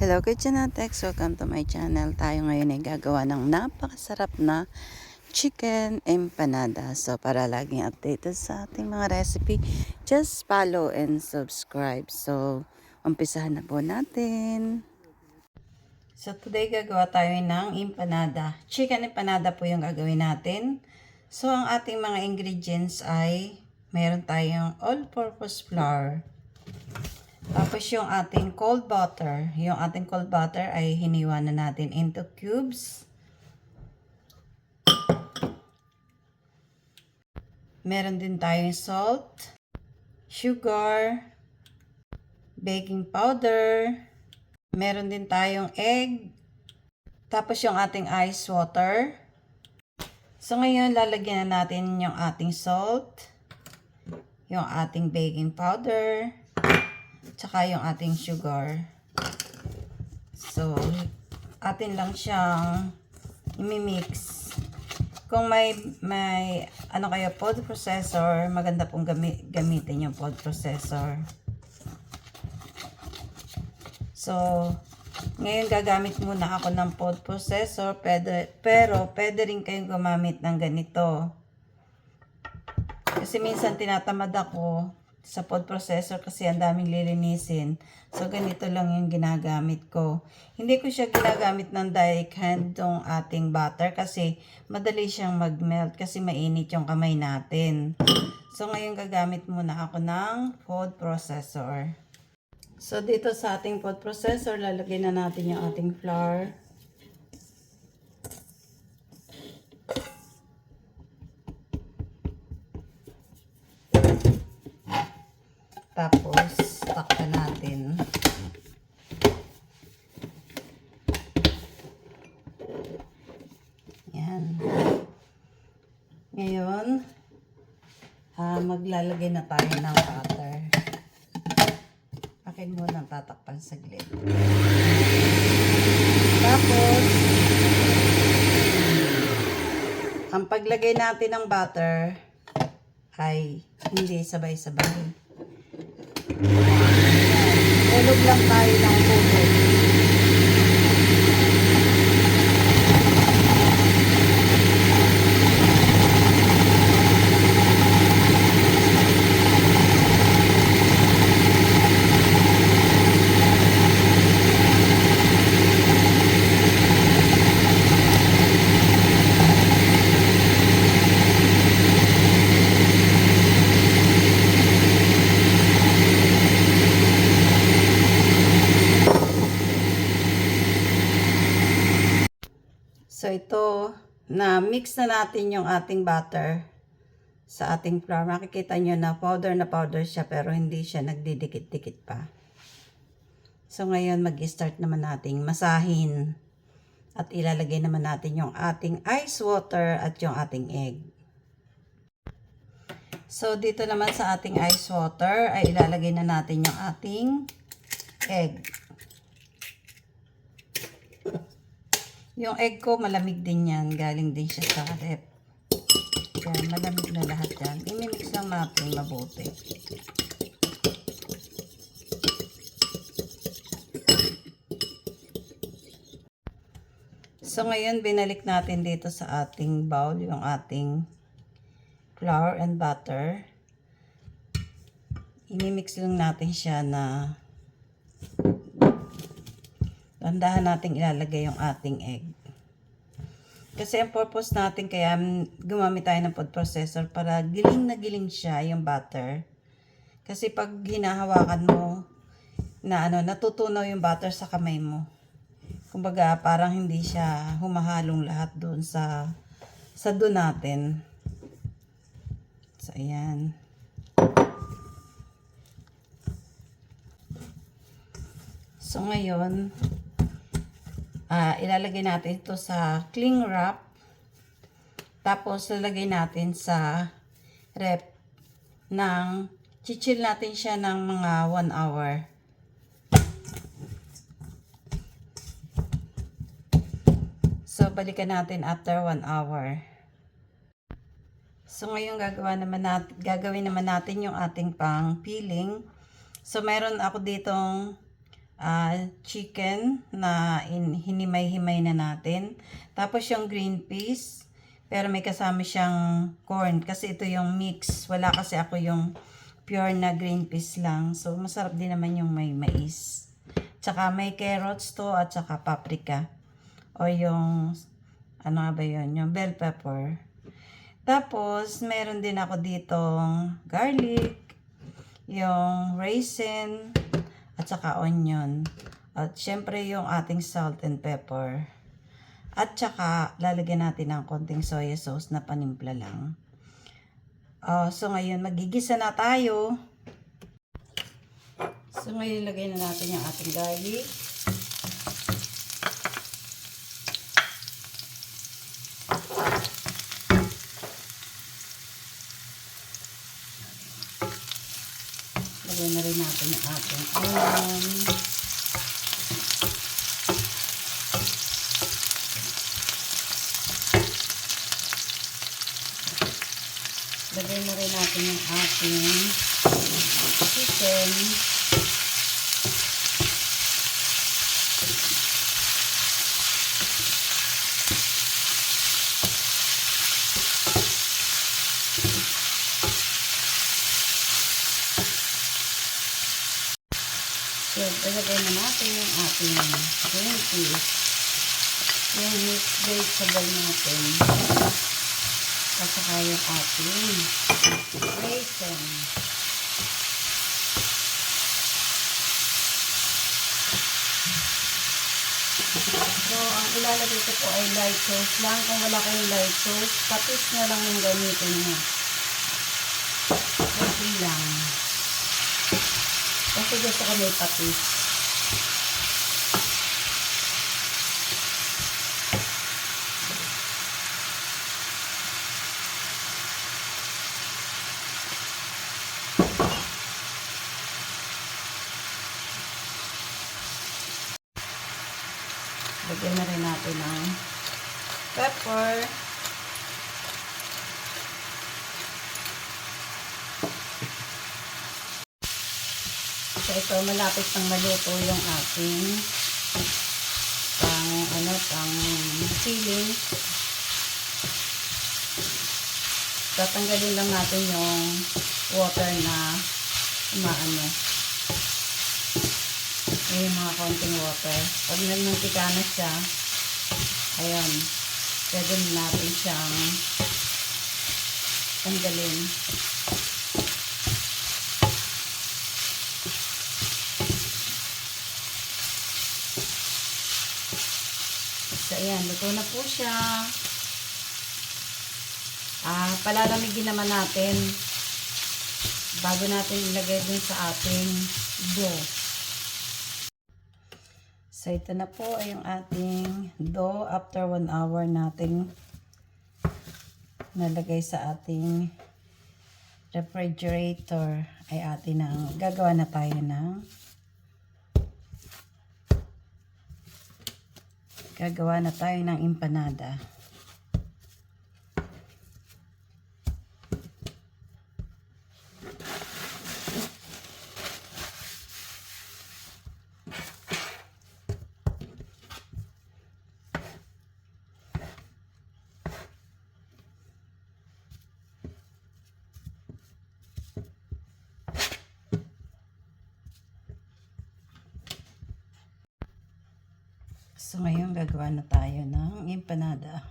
Hello Kitchenatex, welcome to my channel. Tayo ngayon ay gagawa ng napakasarap na chicken empanada. So para laging updated sa ating mga recipe, just follow and subscribe. So umpisahan na po natin. So today gagawa tayo ng empanada. Chicken empanada po yung gagawin natin. So ang ating mga ingredients ay meron tayong all-purpose flour. Tapos yung ating cold butter. Yung ating cold butter ay hiniwa na natin into cubes. Meron din tayong salt, sugar, baking powder. Meron din tayong egg. Tapos yung ating ice water. So ngayon lalagyan na natin yung ating salt, yung ating baking powder, tsaka yung ating sugar. So, atin lang siyang imimix. Kung may ano kayo, food processor, maganda pong gamitin yung food processor. So, ngayon gagamit muna ako ng food processor, pero pwede rin kayong gumamit ng ganito. Kasi minsan tinatamad ako sa food processor kasi ang daming lilinisin. So, ganito lang yung ginagamit ko. Hindi ko siya ginagamit ng direct hand tong ating butter kasi madali siyang mag-melt kasi mainit yung kamay natin. So, ngayon gagamit muna ako ng food processor. So, dito sa ating food processor, lalagyan na natin yung ating flour. Tapos, takpan natin. Yan. Ngayon, maglalagay na tayo ng butter. Akin muna tatakpan saglit. Tapos, ang paglagay natin ng butter ay hindi sabay-sabay. Hulog lang tayo ng hulog. So, ito, na-mix na natin yung ating butter sa ating flour. Makikita nyo na powder siya pero hindi siya nagdidikit-dikit pa. So, ngayon mag-start naman nating masahin. At ilalagay naman natin yung ating ice water at yung ating egg. So, dito naman sa ating ice water ay ilalagay na natin yung ating egg. Yung egg ko, malamig din yan. Galing din siya sa ref. Kaya malamig na lahat yan. Imimix lang natin mabuti. So, ngayon, binalik natin dito sa ating bowl yung ating flour and butter. Imimix lang natin siya na dahan natin ilalagay yung ating egg. Kasi ang purpose natin kaya gumamit tayo ng food processor para giling na giling siya yung butter. Kasi pag hinahawakan mo na natutunaw yung butter sa kamay mo. Kumbaga parang hindi siya humahalong lahat doon sa doon natin. So ayan. So ngayon ilalagay natin ito sa cling wrap. Tapos, lalagay natin sa ref chill natin siya ng mga 1 hour. So, balikan natin after 1 hour. So, ngayon gagawin naman natin yung ating pang peeling. So, meron ako ditong chicken na hinimay-himay na natin. Tapos yung green peas, pero may kasama siyang corn kasi ito yung mix. Wala kasi ako yung pure na green peas lang. So masarap din naman yung may mais. Tsaka may carrots to at tsaka paprika. O yung, ano nga ba yun? Yung bell pepper. Tapos, meron din ako ditong garlic, yung raisin, at saka onion. At syempre yung ating salt and pepper. At saka, lalagyan natin ng konting soya sauce na panimpla lang. So, ngayon, magigisa na tayo. So, ngayon, lagay na natin yung ating garlic. Lagay na rin natin yung ating onion. Lagay na rin natin yung ating chicken. So, ilagay na natin yung ating green peas. Yung mixed vegetable natin. At saka yung ating raisin. So, ang ilalagay ko po ay light sauce lang. Kung wala kayong light sauce, patis na lang yung gamitin nyo. Kasi lang. Kasi gusto ko may patis. Lagyan na rin natin ng pepper. So ito, malapit nang maluto yung ating pang siling. Tatanggalin lang natin yung water na umaano. Yung mga konting water. Pag nagmantika na siya, ayun, pwede natin siyang tanggalin. So, ayan, luto na po siya. Palalamigin naman natin bago natin ilagay dun sa ating dough. So, ito na po ay yung ating dough after 1 hour nating nalagay sa ating refrigerator. Ay atin ang gagawa na tayo ng empanada. So, ngayon gagawa na tayo ng empanada.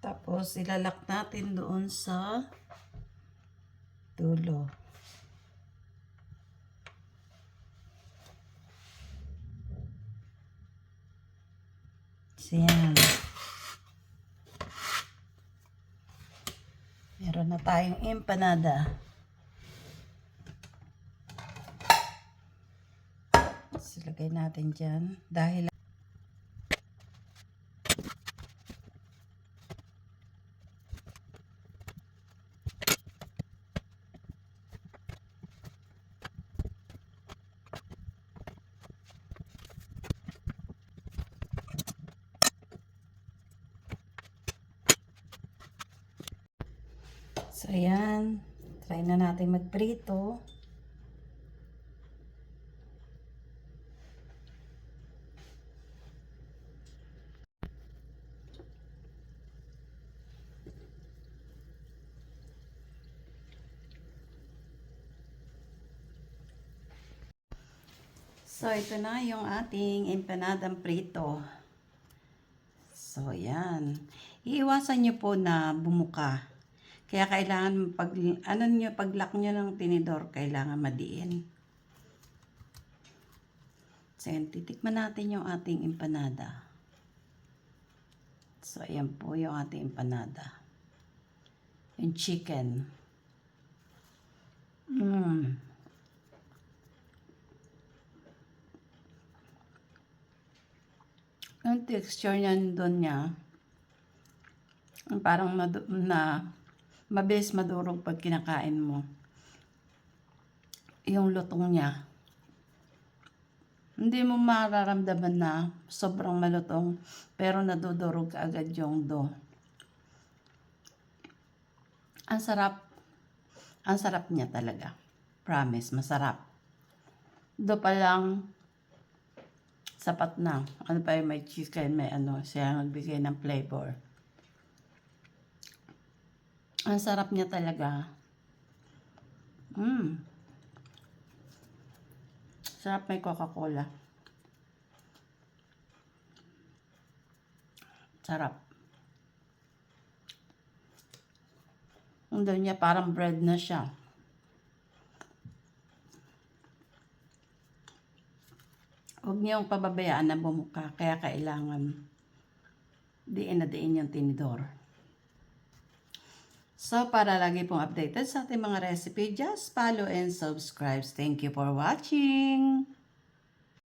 Tapos, ilalak natin doon sa dulo. So, yan. Meron na tayong empanada. Lagay natin dyan. Dahil so, ayan. Try na natin magprito. So, ito na yung ating empanadang prito. So, ayan. Iiwasan nyo po na bumuka. Kaya kailangan, paglock nyo ng tinidor, kailangan madiin. So, ayan, titikman natin yung ating empanada. So, ayan po yung ating empanada. Yung chicken. Yung texture niya doon niya, parang mabilis madurog pag kinakain mo. Yung lutong niya, hindi mo mararamdaman na sobrang malutong, pero nadudurog agad yung do. Ang sarap niya talaga. Promise, masarap. Do pa lang, sapat na. Ano pa yung may chicken, may siya nagbigay ng flavor. Ang sarap niya talaga. Sarap, may Coca-Cola. Sarap. Ang doon niya parang bread na siya. Huwag niyong pababayaan na bumuka. Kaya kailangan diin na diin yung tinidor. So, para lagi pong updated sa ating mga recipe, just follow and subscribe. Thank you for watching!